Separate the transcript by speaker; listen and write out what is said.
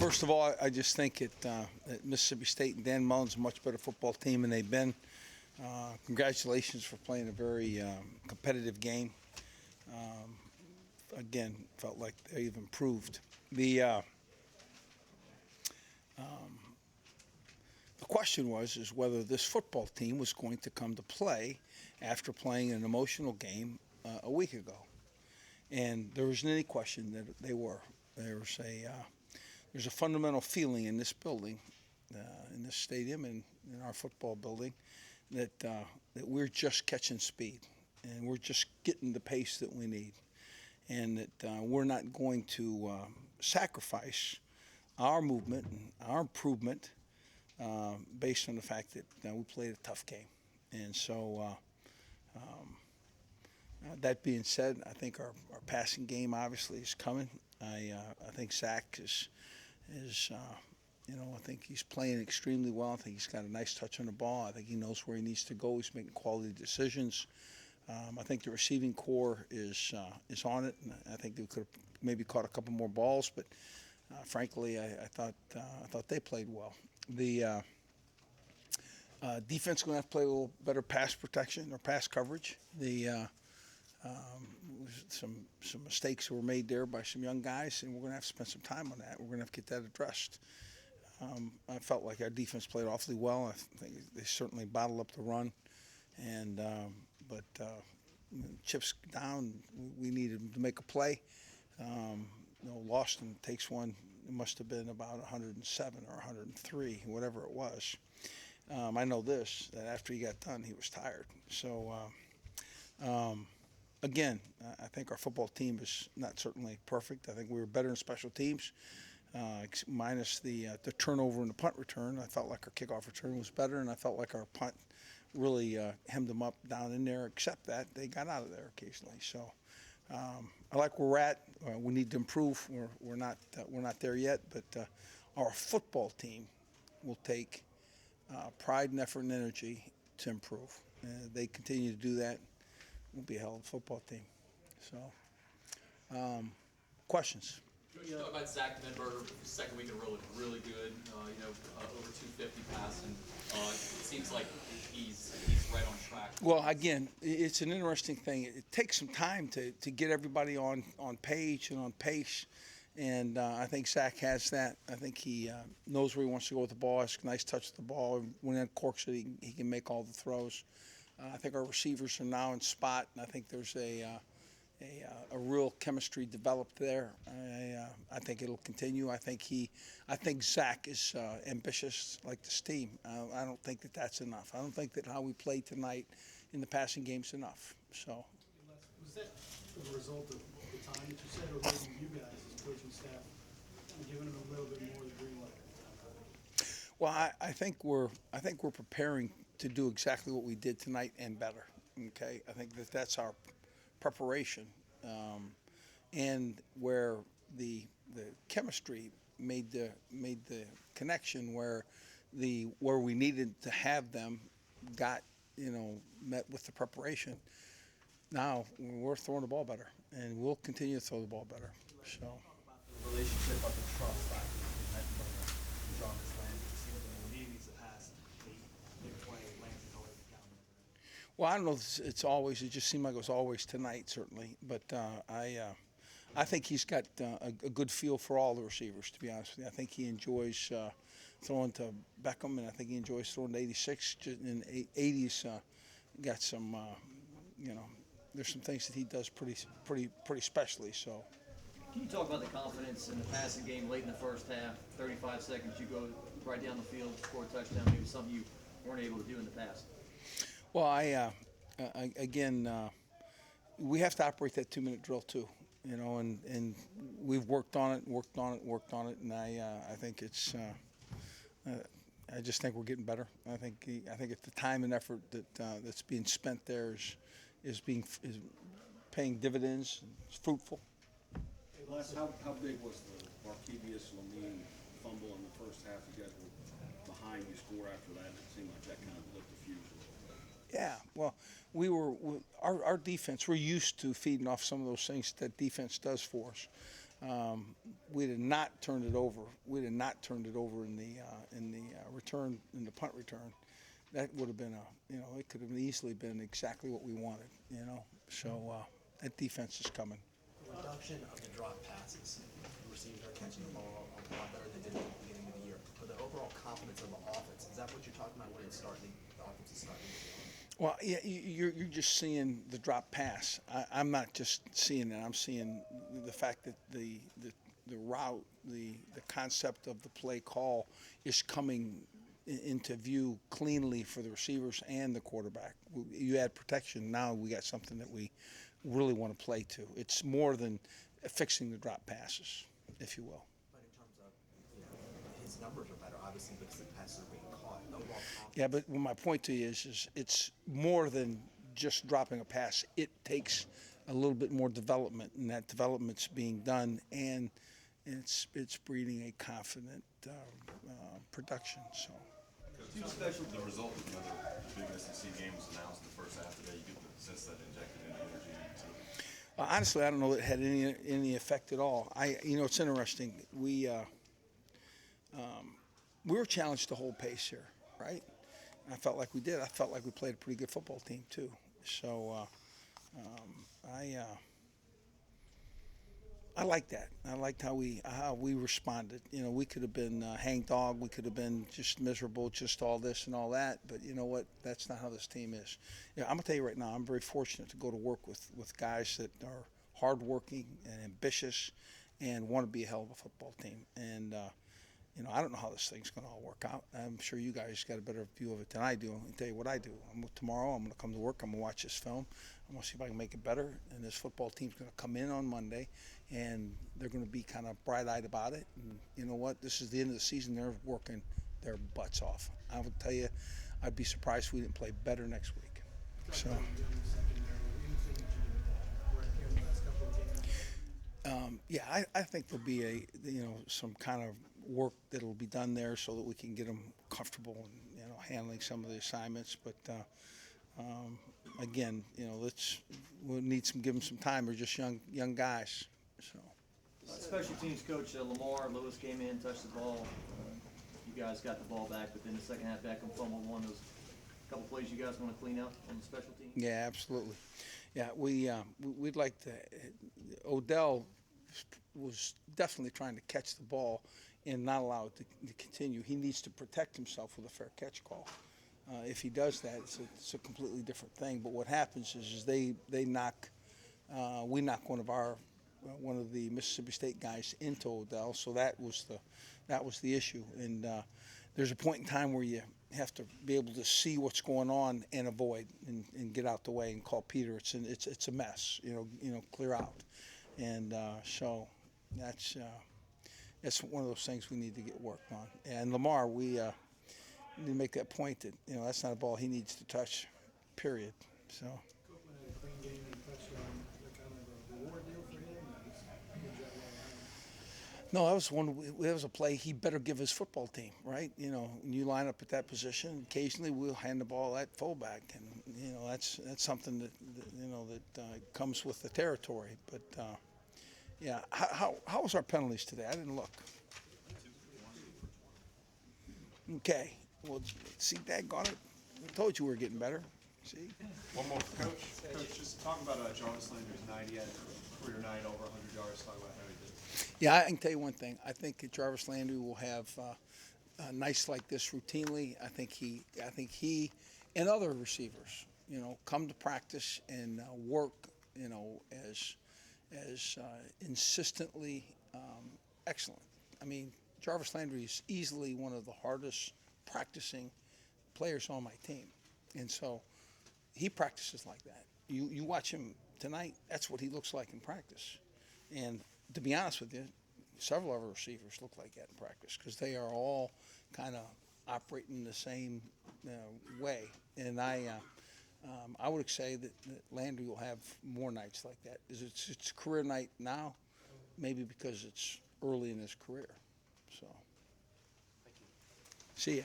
Speaker 1: First of all, I just think that Mississippi State and Dan Mullen's a much better football team than they've been. Congratulations for playing a very competitive game. Again, felt like they've improved. The question is whether this football team was going to come to play after playing an emotional game a week ago. And there wasn't any question that they were. There's a fundamental feeling in this building, in this stadium, and in our football building, that we're just catching speed, and we're just getting the pace that we need, and that we're not going to sacrifice our movement and our improvement based on the fact that we played a tough game. And so that being said, I think our passing game obviously is coming. I think Zach is I think he's playing extremely well. I think he's got a nice touch on the ball. I think he knows where he needs to go. He's making quality decisions. I think the receiving core is on it, and I think they could have maybe caught a couple more balls, but frankly, I thought they played well. The defense is going to have to play a little better pass protection or pass coverage. Some mistakes were made there by some young guys, and we're going to have to spend some time on that. We're going to have to get that addressed. I felt like our defense played awfully well. I think they certainly bottled up the run, and but chips down, we needed to make a play. Lawson takes one. It must have been about 107 or 103, whatever it was. I know this, that after he got done, he was tired. So, again, I think our football team is not certainly perfect. I think we were better in special teams, minus the turnover and the punt return. I felt like our kickoff return was better, and I felt like our punt really hemmed them up down in there, except that they got out of there occasionally. So I like where we're at. We need to improve. We're not there yet, but our football team will take pride and effort and energy to improve. They continue to do that. We'll be a hell of a football team. So, questions?
Speaker 2: You talk about Zach Menberger, second week in a row, looked really good. Over 250 passing. It seems like he's right on track.
Speaker 1: Well, again, it's an interesting thing. It takes some time to get everybody on page and on pace, and I think Zach has that. I think he knows where he wants to go with the ball. Has a nice touch with the ball. When that corks it, he can make all the throws. I think our receivers are now in spot, and I think there's a real chemistry developed there. I think it'll continue. I think Zach is ambitious like this team. I don't think that's enough. I don't think that how we played tonight in the passing game's enough. So.
Speaker 3: Was that a result of the time that you said, or maybe you guys as coaching staff giving him a little bit more of the green light?
Speaker 1: Well, I think we're preparing to do exactly what we did tonight and better. Okay, I think that's our preparation, and where the chemistry made the connection where we needed to have them got met with the preparation. Now we're throwing the ball better, and we'll continue to throw the ball better. So.
Speaker 4: Talk about the relationship of the trust factor between Menberger and Jarvis Landry. It seems like when he needs to pass, they play Landry's always accountable.
Speaker 1: Well, I don't know if it's always. It just seemed like it was always tonight, certainly. But I think he's got a good feel for all the receivers, to be honest with you. I think he enjoys throwing to Beckham, and I think he enjoys throwing to 86. In 80s, got some, there's some things that he does pretty specially. So.
Speaker 4: Can you talk about the confidence in the passing game late in the first half? 35 seconds, you go right down the field, score a touchdown. Maybe something you weren't able to do in the past.
Speaker 1: Well, again, we have to operate that 2-minute drill too, and we've worked on it, and I think it's. I just think we're getting better. I think it's the time and effort that's being spent there is paying dividends. It's fruitful.
Speaker 5: Hey, Les, how big was the Markevius Lamine fumble in the first half? You guys were behind, you score after that, and it seemed like that kind of lit the fuse a little bit.
Speaker 1: Yeah, well, our defense, we're used to feeding off some of those things that defense does for us. we'd have not turned it over. We'd have not turned it over in the return, in the punt return. That would have been it could have easily been exactly what we wanted. So that defense is coming.
Speaker 6: The reduction of the drop passes, the receivers are catching the ball a lot better than they did at the beginning of the year. But the overall confidence of the offense, is that what you're talking about when it's starting? The offense is starting.
Speaker 1: Well, yeah, you're just seeing the drop pass. I'm not just seeing that. I'm seeing the fact that the route, the concept of the play call is coming into view cleanly for the receivers and the quarterback. You add protection, now we got something that we really want to play to. It's more than fixing the drop passes, if you will.
Speaker 6: But in terms of, his numbers are better, obviously, because the passes are being caught. The overall confidence.
Speaker 1: Yeah, but my point to you is it's more than just dropping a pass. It takes a little bit more development, and that development's being done, and it's breeding a confident production. So.
Speaker 7: The result of the other big SEC games announced in the first half today, you get the sense that injected any energy into it?
Speaker 1: Honestly, I don't know that it had any effect at all. It's interesting. We were challenged to hold pace here, right? And I felt like we did. I felt like we played a pretty good football team too. So I like that. I liked how we responded. We could have been hangdog. We could have been just miserable, just all this and all that. But you know what? That's not how this team is. I'm gonna tell you right now. I'm very fortunate to go to work with guys that are hardworking and ambitious, and want to be a hell of a football team. And I don't know how this thing's going to all work out. I'm sure you guys got a better view of it than I do. I'll tell you what I do. Tomorrow I'm going to come to work. I'm going to watch this film. I'm going to see if I can make it better. And this football team's going to come in on Monday, and they're going to be kind of bright-eyed about it. And you know what? This is the end of the season. They're working their butts off. I would tell you, I'd be surprised if we didn't play better next week. So. I think there'll be some kind of work that'll be done there so that we can get them comfortable and handling some of the assignments. But again, we'll give them some time. They're just young guys. So.
Speaker 4: Special teams coach Lamar Lewis came in, touched the ball. You guys got the ball back, but then the second half back and fumbled one. Those couple plays you guys want to clean up on the special team?
Speaker 1: Yeah, absolutely. Yeah, we'd like to. Odell was definitely trying to catch the ball and not allow it to continue. He needs to protect himself with a fair catch call. If he does that, it's a completely different thing. But what happens is we knock one of the Mississippi State guys into Odell. So that was the issue. And there's a point in time where you have to be able to see what's going on and avoid and get out the way and call Peter. It's a mess. Clear out. And so that's one of those things we need to get worked on. And Lamar, we need to make that point that that's not a ball he needs to touch, period. So.
Speaker 3: Copeland had a clean game and touchdown. Is that kind of a reward deal for him?
Speaker 1: No, that was a play he better give his football team, right? When you line up at that position, occasionally we'll hand the ball at fullback, and that's something that comes with the territory. But yeah, how was our penalties today? I didn't look. Okay, well, see, daggone it, I told you we were getting better. See.
Speaker 8: One more, Coach. Coach, just talk about Jarvis Landry's night. He had career night, over 100 yards. Talk about how he did.
Speaker 1: Yeah, I can tell you one thing. I think Jarvis Landry will have nights like this routinely. I think he and other receivers, come to practice and work, as insistently excellent. I mean, Jarvis Landry is easily one of the hardest practicing players on my team, and so he practices like that. You watch him tonight. That's what he looks like in practice, and to be honest with you, several of our receivers look like that in practice because they are all kind of operating the same way. And I would say that Landry will have more nights like that. It's a career night now, maybe because it's early in his career. So, see ya.